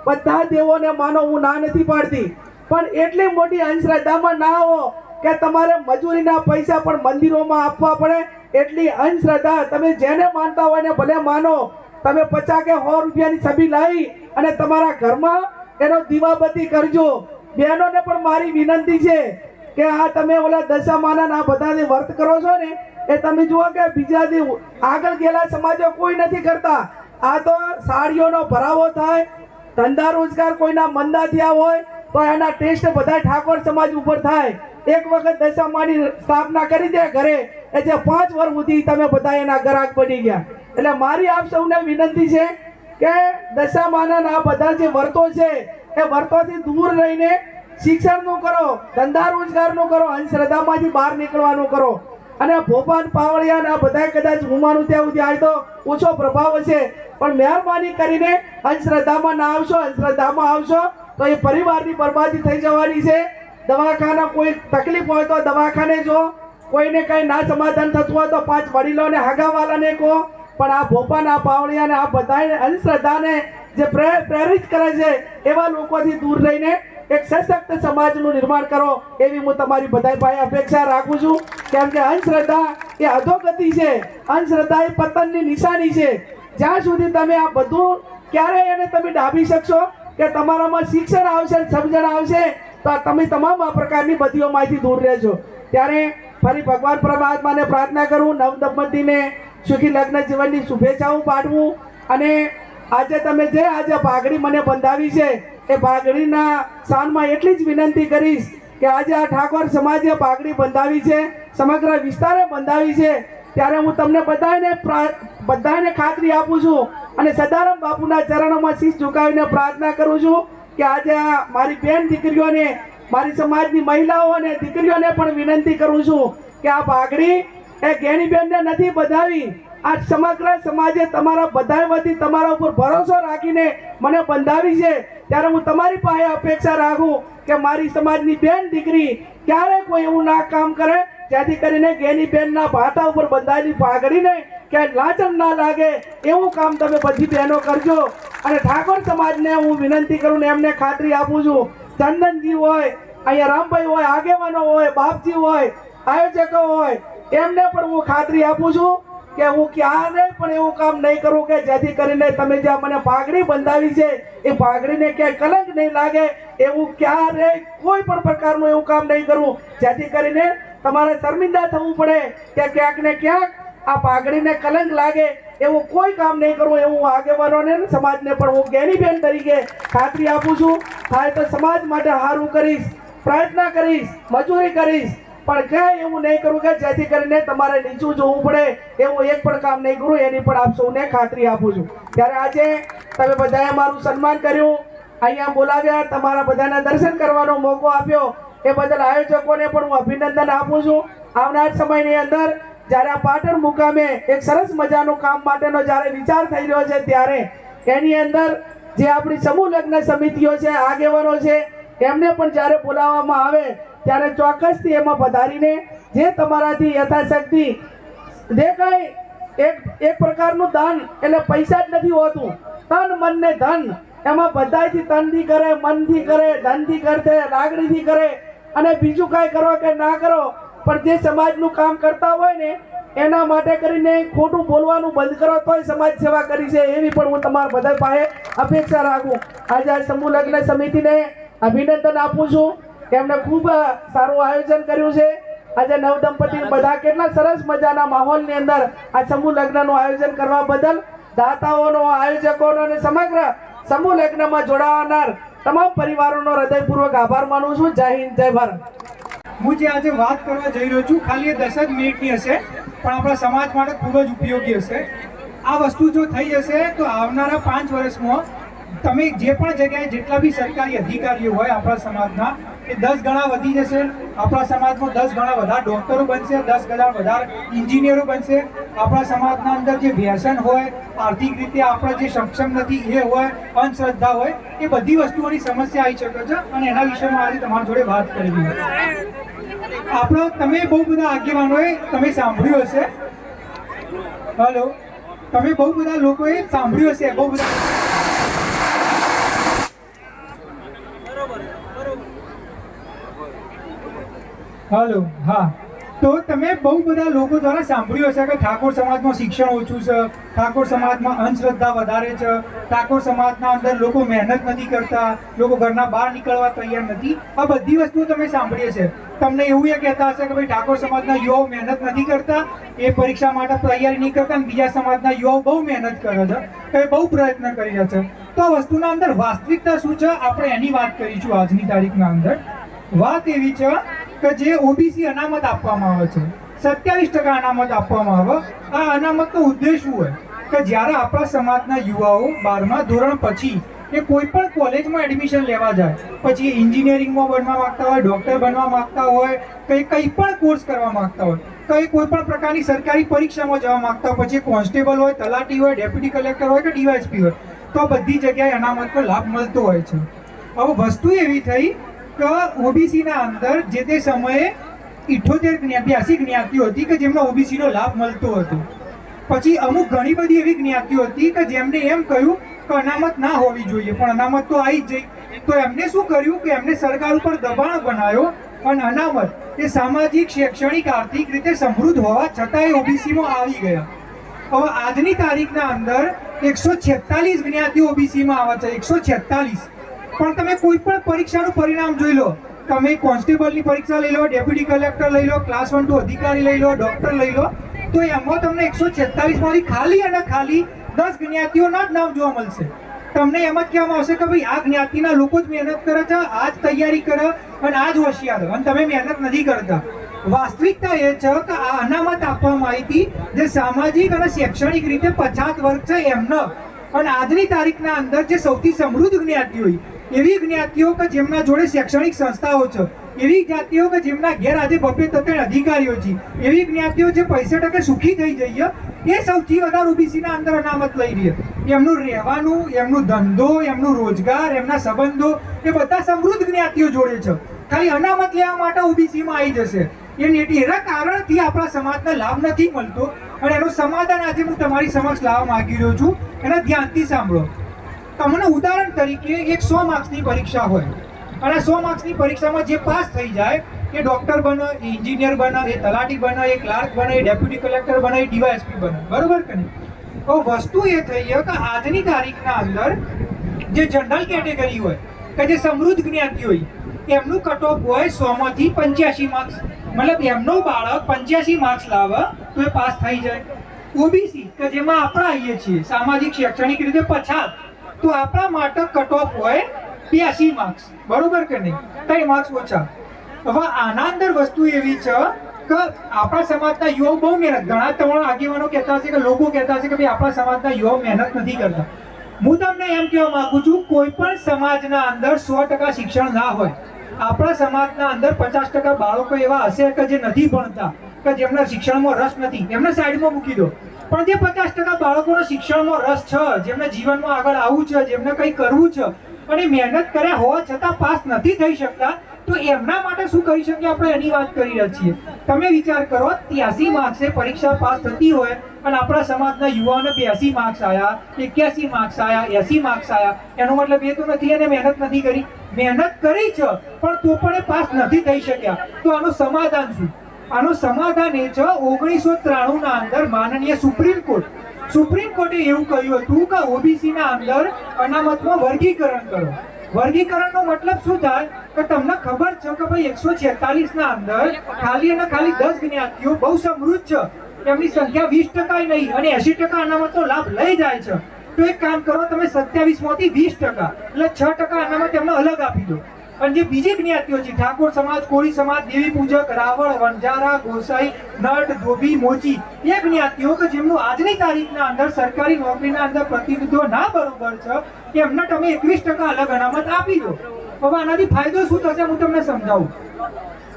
બધા દેવોને માનો, હું ના નથી પાડતી, પણ એટલી મોટી અંધશ્રદ્ધામાં ના આવો કે તમારે મજૂરીના પૈસા પણ મંદિરોમાં આપવા પડે. એટલી અંધશ્રદ્ધા તમે જેને માનતા હોય ને ભલે માનો. તમે 50 કે 100 રૂપિયાની છબી લાવી અને તમારા ઘરમાં એનો દીવાબત્તી કરજો. બહેનોને પણ મારી વિનંતી છે કે આ તમે ઓલા દશામાના આ બધા વર્ત કરો છો ને એ તમે જુઓ કે બીજાથી આગળ ગયેલા સમાજો કોઈ નથી કરતા. આ તો સાડીઓનો ભરાવો થાય, ધંધા રોજગાર કોઈના મંદા થયા હોય તો એના ટેસ્ટ બધા ઠાકોર સમાજ ઉપર થાય. એક વખત દશામાની સ્થાપના કરી દે ઘરે, એ જે 5 વર્ષ સુધી તમે બધા એના ગ્રાહક બની ગયા. એટલે મારી આપ સૌને વિનંતી છે કે દશામાના આ બધા જે વર્તો છે એ વર્તોથી દૂર રહીને શિક્ષણનું કરો, ધંધા રોજગારનું કરો, અંધશ્રદ્ધામાંથી બહાર નીકળવાનું કરો. અને ભોપાલ પાવળિયા બધા કદાચ હુમાનું ત્યાં સુધી આ તો ઓછો પ્રભાવ હશે, પણ મહેરબાની કરીને અંધશ્રદ્ધામાં ના આવશો. અંધશ્રદ્ધામાં આવશો તો એ પરિવારની બરબાદી થઈ જવાની છે. દવાખાના કોઈ તકલીફ હોય તો દવાખાને જો, કોઈને કંઈ ના સમાધાન થતું હોય તો 5 વડીલોને હગાવાલાને કહો, પણ આ ભોપાના પાવળિયાને આ બધાને અંધશ્રદ્ધાને જે પ્રેરિત કરે છે એવા લોકોથી દૂર રહીને એક સશક્ત સમાજનું નિર્માણ કરો એવી હું તમારી બધાય પાસે અપેક્ષા રાખું છું. કેમ કે અંધશ્રદ્ધા એ અધોગતિ છે, અંધશ્રદ્ધા એ પતનની નિશાની છે. જ્યાં સુધી તમે આ બધું ક્યારેય એને તમે ડાબી શકશો કે તમારામાં શિક્ષણ આવશે, સમજણ આવશે, તો તમે તમામ આ પ્રકારની બદીઓમાંથી દૂર રહેજો. ત્યારે ફરી ભગવાન પરમાત્માને પ્રાર્થના કરું, નવદંપતીને સુખી લગ્ન જીવનની શુભેચ્છાઓ પાઠવું. અને આજે તમે જે આજે પાઘડી મને બંધાવી છે એ પાઘડીના સ્થાનમાં એટલી જ વિનંતી કરીશ કે આજે આ ઠાકોર સમાજે પાઘડી બંધાવી છે, સમગ્ર વિસ્તારે બંધાવી છે, ત્યારે હું તમને બધાને ખાતરી આપું છું અને સદારામ બાપુના ચરણોમાં શીશ ઝુકાવીને પ્રાર્થના કરું છું કે આજે આ મારી બેન દીકરીઓને, મારી સમાજની મહિલાઓ અને દીકરીઓને પણ વિનંતી કરું છું કે આ પાઘડી એ ગેનીબેનને નથી બંધાવી, આ સમગ્ર સમાજે તમારા બધા વતી તમારા ઉપર ભરોસો રાખીને મને બંધાવી છે. ત્યારે હું તમારી પાસે અપેક્ષા રાખું કે મારી સમાજની બેન દીકરી ક્યારે કોઈ એવું ના કામ કરે જેથી કરીને ગેનીબેનના ભાતા ઉપર બંધાયેલી પાઘડીને ક્યાંય લાંચન ના લાગે એવું કામ તમે બધી બહેનો કરજો. અને ઠાકોર સમાજને હું વિનંતી કરું ને એમને ખાતરી આપું છું, ચંદનજી હોય, અહીંયા રામભાઈ હોય, આગેવાનો હોય, બાપજી હોય, આયોજકો હોય, એમને પણ હું ખાતરી આપું છું કે હું ક્યારેય પણ એવું કામ નહીં કરું કે જેથી કરીને તમે જ્યાં મને પાઘડી બંધાવી છે એ પાઘડીને ક્યાંય કલંક નહીં લાગે, એવું ક્યારેય કોઈ પણ પ્રકારનું એવું કામ નહીં કરું જેથી કરીને તમારે શર્મિંદા થવું પડે કે ક્યાંક ને ક્યાંક આ પાઘડીને કલંક લાગે એવું કોઈ કામ નહીં કરવું. એવું આગેવાનોને સમાજને પણ હું ગેનીબેન તરીકે ખાતરી આપું છું. થાય તો સમાજ માટે સારું કરીશ, પ્રયત્ન કરીશ, મજૂરી કરીશ, પણ ક્યાંય એવું નહીં કરું કે જેથી કરીને તમારે નીચું જોવું પડે એવું એક પણ કામ નહીં કરું, એની પણ આપ સૌને ખાતરી આપું છું. ત્યારે આજે તમે બધાએ મારું સન્માન કર્યું, અહીંયા બોલાવ્યા, તમારા બધાના દર્શન કરવાનો મોકો આપ્યો એ બદલ આયોજકોને પણ હું અભિનંદન આપું છું. આવનાર સમયની અંદર જ્યારે આ પાટણ મુકામે એક સરસ મજાનું કામ માટેનો જ્યારે વિચાર થઈ રહ્યો છે ત્યારે એની અંદર જે આપણી સમૂહ લગ્ન સમિતિઓ છે, આગેવાનો છે, એમને પણ જ્યારે બોલાવવામાં આવે ત્યારે ચોક્કસથી એમાં પધારીને જે તમારાથી યથાશક્તિ જે કંઈ એક પ્રકારનું દાન એટલે પૈસા જ નથી હોતું, તન મન ને ધન, એમાં બધાથી તનથી કરે, મનથી કરે, ધનથી કરે, લાગણીથી કરે અને બીજું કાંઈ કરો કે ના કરો, પણ જે સમાજનું કામ કરતા હોય ને એના માટે કરીને ખોટું બોલવાનું બંધ કરો તોય સમાજ સેવા કરી છે એવી પણ હું તમારા બધા પાસે અપેક્ષા રાખું. આજે આ સમૂહ લગ્ન સમિતિને અભિનંદન આપું છું, એમણે ખૂબ સારું આયોજન કર્યું છે. આજે નવદંપતિ બધા કેટલા સરસ મજાના માહોલની અંદર આ સમૂહ લગ્નનું આયોજન કરવા બદલ દાતાઓનો, આયોજકોનો અને સમગ્ર સમૂહ લગ્નમાં જોડાવાનાર તમામ પરિવારોનો હૃદયપૂર્વક આભાર માનું છું. જય હિન્દ, જય ભારત. હું જે આજે વાત કરવા જઈ રહ્યો છું ખાલી એ 10 જ મિનિટની હશે, પણ આપણા સમાજ માટે ખૂબ જ ઉપયોગી હશે. આ વસ્તુ જો થઈ જશે તો આવનારા 5 વર્ષમાં તમે જે પણ જગ્યાએ જેટલા બી સરકારી અધિકારીઓ હોય આપણા સમાજના એ 10 ગણા વધી જશે. આપણા સમાજમાં 10 ગણા વધારે ડૉક્ટરો બનશે, 10 ગણા વધારે એન્જિનિયરો બનશે. આપણા સમાજના અંદર જે વ્યસન હોય, આર્થિક રીતે આપણે જે સક્ષમ નથી એ હોય, અંધશ્રદ્ધા હોય, એ બધી વસ્તુઓની સમસ્યા આવી શકે છે અને એના વિષયમાં આજે તમારી જોડે વાત કરવી છે. આપણો તમે બહુ બધા આગેવાનોએ તમે સાંભળ્યું હશે, હલો, તમે બહુ બધા લોકોએ સાંભળ્યું હશે, બહુ બધા હલો, હા, તો તમે બહુ બધા લોકો દ્વારા સાંભળ્યું હશે કે ઠાકોર સમાજમાં શિક્ષણ ઓછું છે, ઠાકોર સમાજમાં અંધશ્રદ્ધા વધારે છે, ઠાકોર સમાજના અંદર લોકો મહેનત નથી કરતા, લોકો ઘરના બહાર નીકળવા તૈયાર નથી. આ બધી વસ્તુઓ તમે સાંભળી હશે. તમને એવું એ કહેતા હશે કે ભાઈ ઠાકોર સમાજના યુવાઓ મહેનત નથી કરતા, એ પરીક્ષા માટે તૈયારી નહીં કરતા, અને બીજા સમાજના યુવાઓ બહુ મહેનત કરે છે, એ બહુ પ્રયત્ન કરી રહ્યા છે. તો આ વસ્તુના અંદર વાસ્તવિકતા શું છે આપણે એની વાત કરીશું આજની તારીખના અંદર. વાત એવી છે કે જે ઓબીસી અનામત આપવામાં આવે છે, 27% અનામત આપવામાં આવે. આ અનામતનો ઉદ્દેશ શું હોય કે જ્યારે આપણા સમાજના યુવાઓ 12મા ધોરણ પછી એ કોઈ પણ કોલેજમાં એડમિશન લેવા જાય, પછી એન્જિનિયરિંગમાં બનવા માંગતા હોય, ડૉક્ટર બનવા માંગતા હોય, કંઈ પણ કોર્સ કરવા માંગતા હોય, કોઈ પણ પ્રકારની સરકારી પરીક્ષામાં જવા માંગતા હોય, પછી કોન્સ્ટેબલ હોય, તલાટી હોય, ડેપ્યુટી કલેક્ટર હોય કે ડીવાયએસપી હોય, તો આ બધી જગ્યાએ અનામતનો લાભ મળતો હોય છે. હવે વસ્તુ એવી થઈ કે ઓબીસીના અંદર જે તે સમયે 82 જ્ઞાતિઓ હતી કે જેમને ઓબીસીનો લાભ મળતો હતો. પછી અમુક ઘણી બધી એવી જ્ઞાતિઓ હતી કે જેમને એમ કહ્યું કે અનામત ના હોવી જોઈએ, પણ અનામત તો આવી જ જઈ. તો એમને શું કર્યું કે એમને સરકાર ઉપર દબાણ બનાવ્યો અને અનામત એ સામાજિક, શૈક્ષણિક, આર્થિક રીતે સમૃદ્ધ હોવા છતાં એ ઓબીસીમાં આવી ગયા. હવે આજની તારીખના અંદર 146 જ્ઞાતિઓ ઓબીસીમાં આવે છે, 146. પણ તમે કોઈ પણ પરીક્ષાનું પરિણામ જોઈ લો, તમે કોન્સ્ટેબલની પરીક્ષા લઈ લો, ડેપ્યુટી કલેક્ટર લઈ લો, ક્લાસ 1 2 અધિકારી લઈ લો, ડોક્ટર લઈ લો, તો એમાં તમને 146 માંથી ખાલી અને ખાલી 10 જ્ઞાતિઓના જ નામ જોવા મળશે. તમને એમ જ કહેવામાં આવશે કે ભાઈ આ જ્ઞાતિના લોકો જ મહેનત કરે છે, આ જ તૈયારી કરે અને આ જ હોશિયાર, અને તમે મહેનત નથી કરતા. વાસ્તવિકતા એ છે કે આ અનામત આપવામાં આવી હતી જે સામાજિક અને શૈક્ષણિક રીતે પછાત વર્ગ છે એમને. અને આજની તારીખના અંદર જે સૌથી સમૃદ્ધ જ્ઞાતિઓ એવી જ્ઞાતિઓ કે જેમના જોડે શૈક્ષણિક સંસ્થાઓ છે, એવી જ્ઞાતિઓ કે જેમના ઘેર આજે 2-3 અધિકારીઓ છે, એવી જ્ઞાતિઓ જે 65% સુખી થઈ જઈએ, એ સૌથી વધારે ઓબીસીના અંદર અનામત લઈ રહી. એમનું રહેવાનું, એમનું ધંધો, એમનું રોજગાર, એમના સંબંધો એ બધા સમૃદ્ધ જ્ઞાતિઓ જોડે છે. ખાલી અનામત લેવા માટે ઓબીસીમાં આવી જશે. એના કારણથી આપણા સમાજને લાભ નથી મળતો અને એનું સમાધાન આજે હું તમારી સમક્ષ લાવવા માંગી રહ્યો છું. એને ધ્યાનથી સાંભળો. તમને ઉદાહરણ તરીકે એક 100 માર્ક્સની પરીક્ષા હોય અને 100 માર્ક્સની પરીક્ષામાં જે પાસ થઈ જાય એ ડોક્ટર બને, એ એન્જિનિયર બને, એ તલાટી બને, એ ક્લાર્ક બને, એ ડેપ્યુટી કલેક્ટર બને, એ ડીવાયએસપી બને, બરોબર કે નહીં? તો વસ્તુ એ થઈ કે આજની તારીખના અંદર જે જનરલ કેટેગરી હોય કે જે સમૃદ્ધ જ્ઞાતિ હોય એમનું કટ ઓફ હોય 100 માંથી 85 માર્ક્સ. મતલબ એમનો બાળક 85 માર્ક્સ લાવે તો એ પાસ થઈ જાય. ઓબીસી કે જેમાં આપણે આવીએ છીએ સામાજિક, શૈક્ષણિક રીતે પછાત, તો આપણા માટે કટ ઓફ હોય 82 માર્ક્સ, બરોબર કે નહીં? 3 માર્ક્સ ઓછા. હવે આના અંદર વસ્તુ એવી છે કે આપણા સમાજના યુવાઓ બહુ મહેનત, ઘણા તમારા આગેવાનો કહેતા હશે કે લોકો કહેતા હશે કે ભાઈ આપણા સમાજના યુવાઓ મહેનત નથી કરતા. હું તમને એમ કહેવા માંગુ છું, કોઈ પણ સમાજના અંદર 100% શિક્ષણ ના હોય. આપણા સમાજના અંદર 50% બાળકો એવા હશે કે જે નથી ભણતા, કે જેમના શિક્ષણમાં રસ નથી, એમને સાઈડમાં મૂકી દો. પણ જે 50% બાળકોનો શિક્ષણમાં રસ છે, જેમને જીવનમાં આગળ આવવું છે, જેમને કંઈ કરવું છે અને મહેનત કર્યા હોવા છતાં પાસ નથી થઈ શકતા, તો એમના માટે શું કરી શકીએ આપણે એની વાત કરી રહ્યા છીએ. તમે વિચાર કરો, 83 માર્ક્સે પરીક્ષા પાસ થતી હોય અને આપણા સમાજના યુવાઓને 82 માર્ક્સ આવ્યા, 81 માર્ક્સ આવ્યા, 80 માર્ક્સ આવ્યા, એનો મતલબ એ તો નથી એને મહેનત નથી કરી. મહેનત કરી છે પણ તો પણ એ પાસ નથી થઈ શક્યા. તો આનું સમાધાન શું? આનું સમાધાન એ છે 1993ના અંદર માનનીય સુપ્રીમ કોર્ટે એવું કહ્યું હતું કે ઓબીસીના અંદર અનામતમાં વર્ગીકરણ કરો. વર્ગીકરણનો મતલબ શું થાય કે તમને ખબર છે કે ભાઈ 146ના અંદર ખાલી અને ખાલી 10 જ્ઞાતિઓ બહુ સમૃદ્ધ છે, એમની સંખ્યા 20% નહીં અને 80% અનામતનો લાભ લઈ જાય છે. તો એક કામ કરો, તમે 27 માંથી 20% એટલે 6% અનામત એમને અલગ આપી દો. અને જે બીજી જ્ઞાતિઓ છે, ઠાકોર સમાજ, કોળી સમાજ, દેવી પૂજક, રાવળ, વણજારા, ગોસાઈ, નટ, ધોબી, મોચી, એ જ્ઞાતિઓ કે જેમનું આજની તારીખના અંદર સરકારી નોકરીના અંદર પ્રતિનિધિત્વ ના બરોબર છે, એમને તમે 21% અલગ અનામત આપી દો. હવે આનાથી ફાયદો શું થશે હું તમને સમજાવું.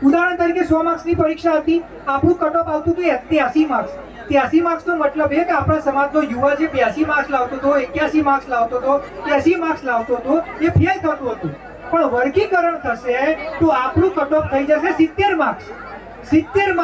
ઉદાહરણ તરીકે 100 માર્ક્સની પરીક્ષા હતી, આપણું કટ ઓફ આવતું હતું 83 માર્ક્સ. 83 માર્ક્સનો મતલબ એ કે આપણા સમાજનો યુવા જે 82 માર્ક્સ લાવતો હતો, 81 માર્ક્સ લાવતો હતો, 80 માર્ક્સ લાવતો હતો, એ ફેલ થતું હતું. પણ વર્ગીકરણ થશે તો આપણું કટ ઓફ થઈ જશે 70 માર્ક્સ. 70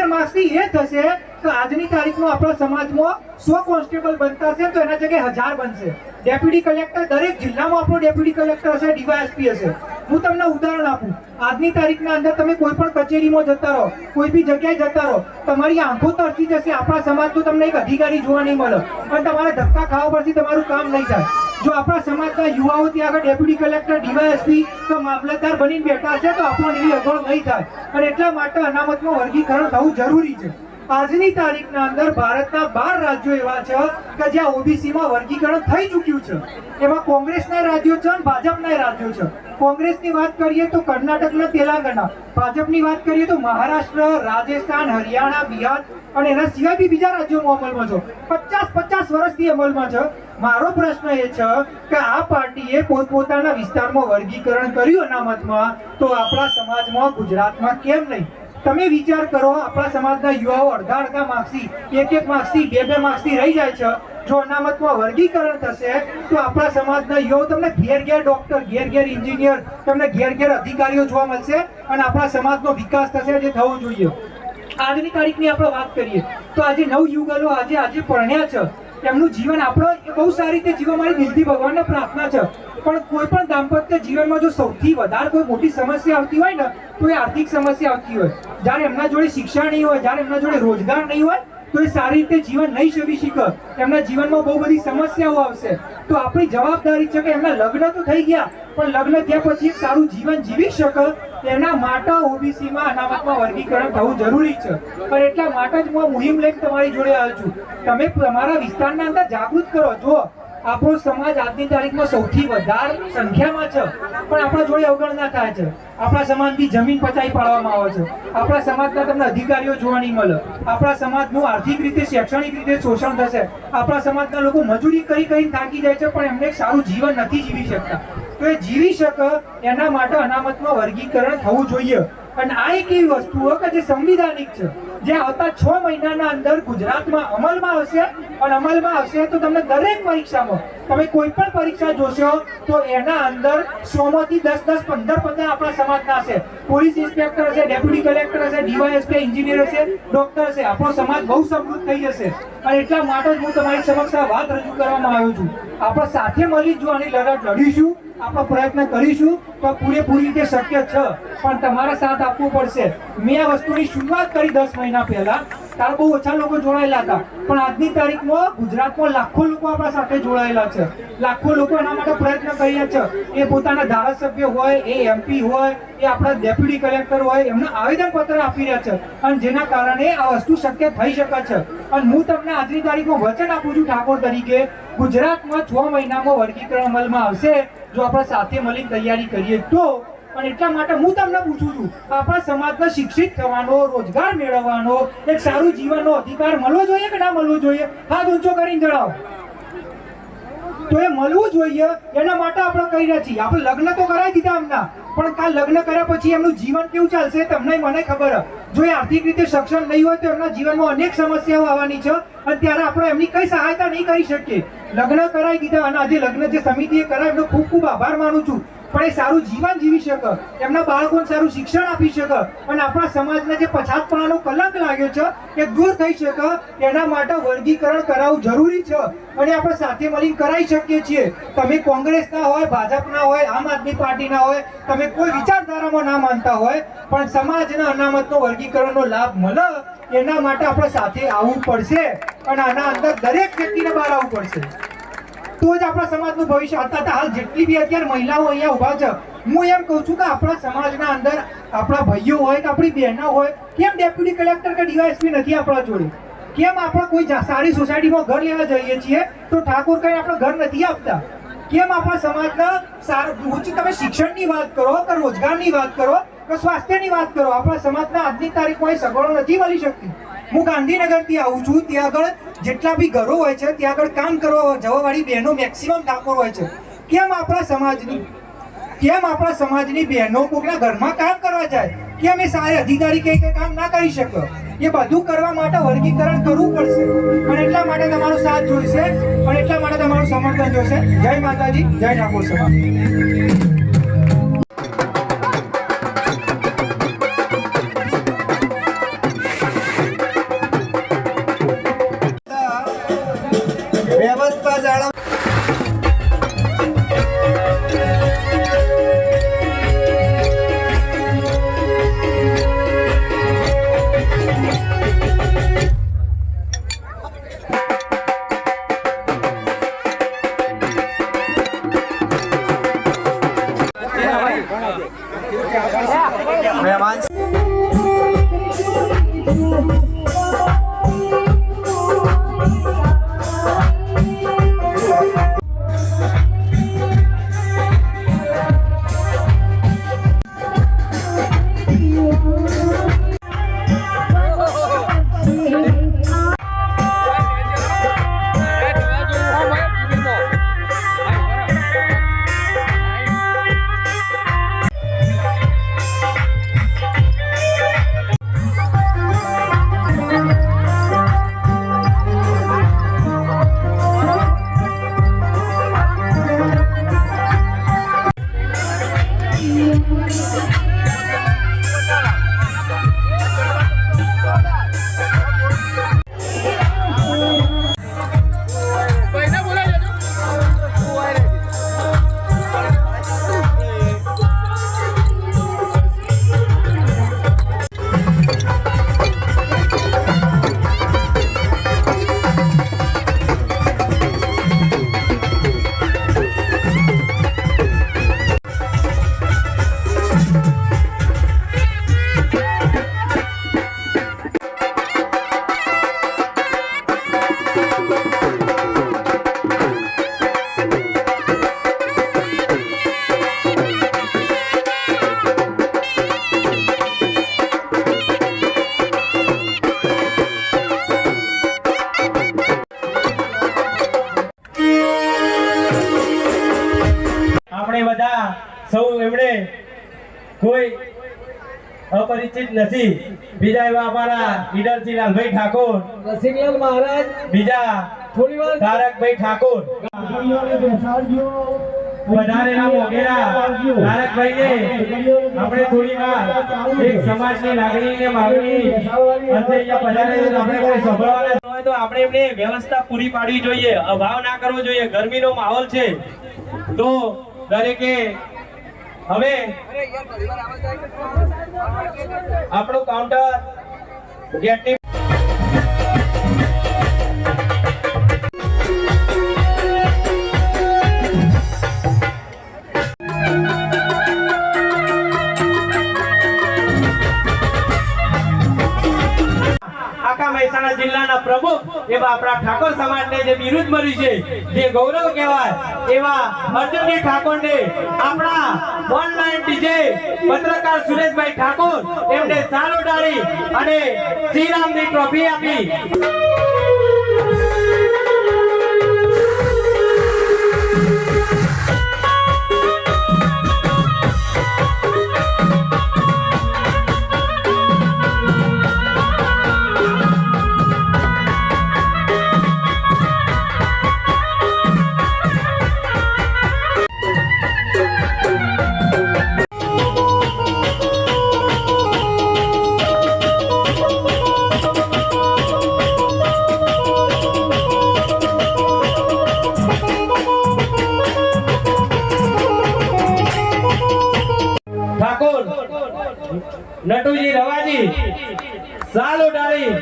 માર્ક્સથી એ થશે કે આજની તારીખમાં આપણા સમાજમાં 100 કોન્સ્ટેબલ બનતા હશે તો એના જગ્યાએ 1000 બનશે. ડેપ્યુટી કલેક્ટર, દરેક જિલ્લામાં આપણો ડેપ્યુટી કલેક્ટર હશે, ડીવાયએસપી હશે. હું તમને ઉદાહરણ આપું, આજની તારીખના અંદર તમે કોઈ પણ કચેરીમાં જતા રહો, કોઈ બી જગ્યાએ જતા રહો, તમારી આંખો તરસી જશે. આપણા સમાજનો તમને એક અધિકારી જોવા નહીં મળે અને તમારે ધક્કા ખાવા પરથી તમારું કામ નહીં થાય. જો આપણા સમાજના યુવાઓ ત્યાં આગળ ડેપ્યુટી કલેક્ટર, ડીવાયએસપી કે મામલતદાર બનીને બેઠા છે તો આપણને એવી અગવડ નહીં થાય. અને એટલા માટે અનામતમાં વર્ગીકરણ થવું જરૂરી છે. આજની તારીખના અંદર ભારતના 12 રાજ્યો એવા છે કે જ્યાં ઓબીસીમાં વર્ગીકરણ થઈ ચૂક્યું છે. એમાં કોંગ્રેસના રાજ્યો છે અને ભાજપના રાજ્યો છે. કોંગ્રેસની વાત કરીએ તો કર્ણાટક અને તેલંગાણા, ભાજપની વાત કરીએ તો મહારાષ્ટ્ર, રાજસ્થાન, હરિયાણા, બિહાર અને એના સિવાય બી બીજા રાજ્યોમાં અમલમાં છે. 50 વર્ષથી અમલમાં છે. મારો પ્રશ્ન એ છે કે આ પાર્ટીએ પોતપોતાના વિસ્તારમાં વર્ગીકરણ કર્યું અનામતમાં, તો આપણા સમાજમાં, ગુજરાતમાં કેમ નહીં? તમે વિચાર કરો, આપણા સમાજના યુવાઓ અડધા માર્ક્સથી, 1 માર્ક્સથી, 2 માર્ક્સથી રહી જાય છે જો અનામતમાં વર્ગીકરણ થશે તો આપણા સમાજના યુવાઓ તમને ઘેર ઘેર ડોક્ટર, ઘેર ઘેર એન્જિનિયર, તમને ઘેર ઘેર અધિકારીઓ જોવા મળશે અને આપણા સમાજનો વિકાસ થશે, જે થવો જોઈએ. આજની તારીખની આપણે વાત કરીએ તો આજે નવયુગલો આજે પરણ્યા છે, એમનું જીવન આપણે બહુ સારી રીતે જીવવા મારી દિલથી ભગવાનને પ્રાર્થના છે. પણ કોઈ પણ દાંપત્ય જીવનમાં જો સૌથી વધારે કોઈ મોટી સમસ્યા આવતી હોય ને તો એ આર્થિક સમસ્યા આવતી હોય. જ્યારે એમના જોડે શિક્ષણ નહીં હોય, જ્યારે એમના જોડે રોજગાર નહીં હોય તો એ સારી રીતે જીવન નહીં જીવી શકે. એમના જીવનમાં બહુ બધી સમસ્યાઓ આવશે. તો આપણી જવાબદારી છે કે એમના લગ્ન તો થઈ ગયા પણ લગ્ન થયા પછી એક સારું જીવન જીવી શકે એના માટે ઓબીસીમાં અનામતમાં વર્ગીકરણ થવું જરૂરી છે. પણ એટલા માટે જ હું મુહિમ લઈને તમારી જોડે આવ્યો છું. તમે તમારા વિસ્તારના અંદર જાગૃત કરો. જો આપણો સમાજ આજની તારીખમાં સૌથી વધારે સંખ્યામાં છે પણ આપણા જોડે અવગણના થાય છે. આપણા સમાજની જમીન પચાવી પાડવામાં આવે છે. આપણા સમાજના તમને અધિકારીઓ જોવા નહીં મળે. આપણા સમાજનું આર્થિક રીતે, શૈક્ષણિક રીતે શોષણ થશે. આપણા સમાજના લોકો મજૂરી કરી થાકી જાય છે પણ એમને એક સારું જીવન નથી જીવી શકતા. તો એ જીવી શકે એના માટે અનામતમાં વર્ગીકરણ થવું જોઈએ. અને આ એક એવી વસ્તુ કે જે સંવિધાનિક છે, જે આવતા 6 મહિનાના અંદર ગુજરાતમાં અમલમાં આવશે. અને અમલમાં આવશે તો તમને દરેક પરીક્ષામાં તમે કોઈ પણ પરીક્ષા જોશો તો એના અંદર 100 માંથી 10, 15 આપણા સમાજના હશે. પોલીસ ઇન્સ્પેક્ટર હશે, ડેપ્યુટી કલેક્ટર હશે, ડીવાયએસપી એન્જિનિયર હશે, ડોક્ટર હશે. આપણો સમાજ બહુ સમૃદ્ધ થઈ જશે. અને એટલા માટે જ હું તમારી સમક્ષ આ વાત રજૂ કરવામાં આવ્યો છું. આપણે સાથે મળી જો આની લડત લડીશું, આપણો પ્રયત્ન કરીશું તો પૂરેપૂરી રીતે શક્ય છે. પણ તમારા સાથ આપવો પડશે. મેં આ વસ્તુની શરૂઆત કરી 10 મહિના પહેલા, ત્યારે બહુ ઓછા લોકો જોડાયેલા હતા. પણ આજની તારીખમાં ગુજરાતમાં લાખો લોકો આપણા સાથે જોડાયેલા છે. લાખો લોકો એના માટે પ્રયત્ન કર્યા છે. એ પોતાના ધારાસભ્ય હોય, એ એમપી હોય, એ આપણા ડેપ્યુટી કલેક્ટર હોય, એમને આવેદનપત્ર આપી રહ્યા છે. અને જેના કારણે આ વસ્તુ શક્ય થઈ શકે છે. અને હું તમને આજની તારીખમાં વચન આપું છું ઠાકોર તરીકે, ગુજરાતમાં 6 મહિનામાં વર્ગીકરણ અમલમાં આવશે જો આપણે સાથે મળીને તૈયારી કરીએ તો. પણ એટલા માટે હું તમને પૂછું છું, આપણા સમાજને શિક્ષિત થવાનો, રોજગાર મેળવવાનો, એક સારું જીવનનો અધિકાર મળવો જોઈએ કે ના મળવો જોઈએ? હાથ ઊંચો કરીને જણાવો. તો એ મળવું જોઈએ. એના માટે આપણે કહી રહ્યા છીએ. આપણે લગ્ન તો કરાવી દીધા એમના, પણ કાલ લગ્ન કર્યા પછી એમનું જીવન કેવું ચાલશે તમને મને ખબર. જો એ આર્થિક રીતે સક્ષમ નહીં હોય તો એમના જીવનમાં અનેક સમસ્યાઓ આવવાની છે અને ત્યારે આપણે એમની કઈ સહાયતા નહીં કરી શકીએ. લગ્ન કરાવી દીધા અને આજે લગ્ન જે સમિતિએ કરાય એમનો ખૂબ ખૂબ આભાર માનું છું. પણ એ સારું જીવન જીવી શકે, એમના બાળકોને સારું શિક્ષણ આપી શકે અને આપણા સમાજને જે પછાતપણાનો કલંક લાગ્યો છે એ દૂર થઈ શકે. એના માટે વર્ગીકરણ કરાવવું જરૂરી છે અને આપણે સાથે મળીને કરાવી શકીએ છીએ. તમે કોંગ્રેસના હોય, ભાજપના હોય, આમ આદમી પાર્ટીના હોય, તમે કોઈ વિચારધારામાં ના માનતા હોય, પણ સમાજના અનામતનો વર્ગીકરણનો લાભ મળે એના માટે આપણે સાથે આવવું પડશે અને આના અંદર દરેક વ્યક્તિને બહાર આવવું પડશે. તો જ આપણા સમાજનું ભવિષ્ય. અત્યારે હાલ જેટલી બી અત્યારે મહિલાઓ અહીંયા ઉભા છે, હું એમ કહું છું કે આપણા સમાજના અંદર આપણા ભાઈઓ હોય કે આપણી બહેનો હોય, કેમ ડેપ્યુટી કલેક્ટર કે ડીવાયએસપી નથી આપણા જોડે? કેમ આપણે કોઈ સારી સોસાયટીમાં ઘર લેવા જઈએ છીએ તો ઠાકોર કઈ આપણે ઘર નથી આપતા? કેમ આપણા સમાજના સારું તમે શિક્ષણની વાત કરો કે રોજગારની વાત કરો કે સ્વાસ્થ્યની વાત કરો, આપણા સમાજના આજની તારીખમાં એ સગવડો નથી મળી શકતી. હું ગાંધીનગરથી આવું છું. ત્યાં આગળ જેટલા બી ઘરો હોય છે ત્યાં આગળ કામ કરવા જવાવાળી બહેનો મેક્સિમમ ઠાકોર હોય છે. કેમ આપણા સમાજની બહેનો કોઈના ઘરમાં કામ કરવા જાય? કેમ એ સારી અધિકારી કે કામ ના કરી શકે? એ બધું કરવા માટે વર્ગીકરણ કરવું પડશે અને એટલા માટે તમારો સાથ જોઈશે અને એટલા માટે તમારું સમર્થન જોઈશે. જય માતાજી, જય ઠાકોર સમાજ. વ્યવસ્થા જાળવ મહેમાન કોઈ અપરિચિત નથી. બીજા એવા અમારા ઈડરસિંહ લાલભાઈ ઠાકોર, રસિકલાલ મહારાજ બીજા થોડીવાર તારકભાઈ ઠાકોર, વધારેલા મોગેરા તારકભાઈને આપણે થોડી વાર એક સમાજની લાગણી ને માગણી અંતે અહીંયા પધારે છે તો આપણે કોઈ સંભળવાના હોય તો આપણે એમને વ્યવસ્થા પૂરી પાડવી જોઈએ, અભાવ ના કરવો જોઈએ. ગરમીનો માહોલ છે તો દરેકે હવે આપણું કાઉન્ટર ગેટની આખા મહેસાણા જિલ્લાના પ્રમુખ એવા આપણા ઠાકોર સમાજને જે બિરુદ મળ્યું છે, જે ગૌરવ કહેવાય એવા અર્જુનજી ઠાકોરને આપણા ઓનલાઈન ડીજે પત્રકાર સુરેશભાઈ ઠાકોર એમને સાલો ડાળી અને શ્રીરામની ટ્રોફી આપી. ઠાકોર નટુજી રવાજી સાલો ડાળી.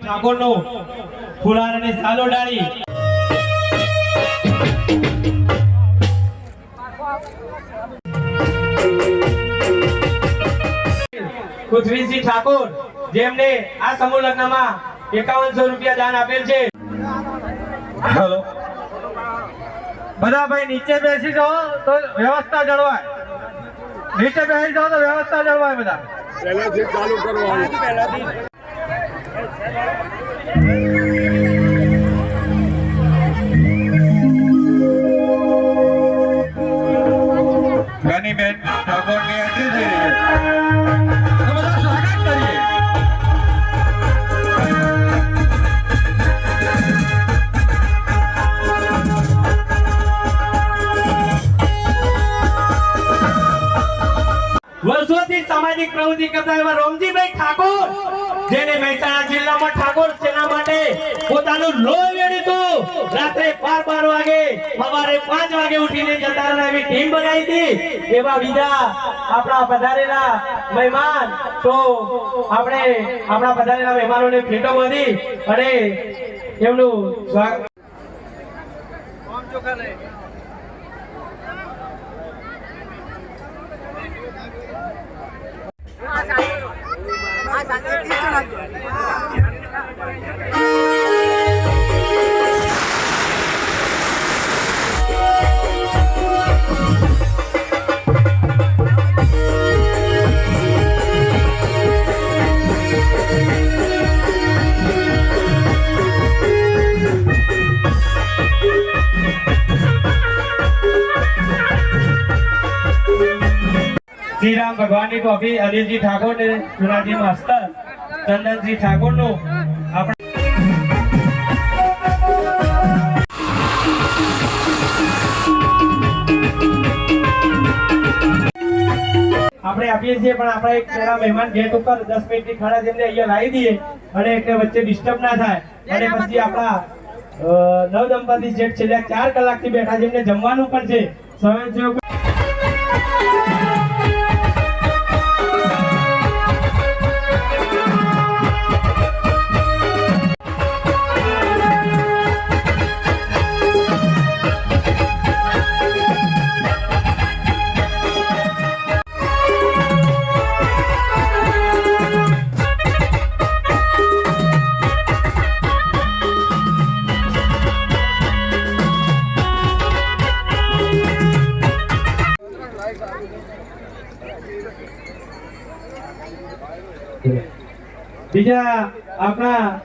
ઠાકોરનો ફુલાર અને સાલો ડાળી. પૃથ્વીસિંહ ઠાકોર જેમને આ સમૂહ લગ્નમાં 5100 રૂપિયા દાન આપેલ છે. હેલો બધા ભાઈ નીચે બેસી જાઓ તો વ્યવસ્થા જળવાય. નીચે બેસી જાઓ તો વ્યવસ્થા જળવાય. બધા પહેલાથી ચાલુ કરવાનું. ગનીબેન ઠાકોરની એન્ટ્રી થઈ રહી છે તો બધા સ્વાગત કરીએ. વર્ષોથી સામાજિક પ્રવૃત્તિ કરતા એવા રોમજીભાઈ ઠાકોર જેને મહેસાણા જિલ્લામાં ઠાકોર સેના માટે પોતાનું લોહી વેડ્યું હતું. રાત્રે 12 વાગે સવારે 5 વાગે ઉઠીને જતા રહેલા એવી ટીમ બનાવી હતી. એવા બીજા આપણા પધારેલા મહેમાન તો આપણે આપણા પધારેલા મહેમાનોને ભેટો બાંધી અને એમનું સ્વાગત. શ્રીરામ ભગવાનની ટ્રોફી અનિલજી ઠાકોર ને ચુનાજી માસ્ટર ચંદનજી ઠાકોર નું આપણે આપીએ છીએ. પણ આપણે એક પેલા મહેમાન ગેટ ઉપર 10 મિનિટ ની ખડા જેમને અહીંયા લાવી દઈએ અને એટલે વચ્ચે ડિસ્ટર્બ ના થાય. અને પછી આપણા નવ દંપતી જેટ છેલ્લા 4 કલાકથી બેઠા જેમને જમવાનું પણ છે. સ્વયંસેવક બીજા આપણા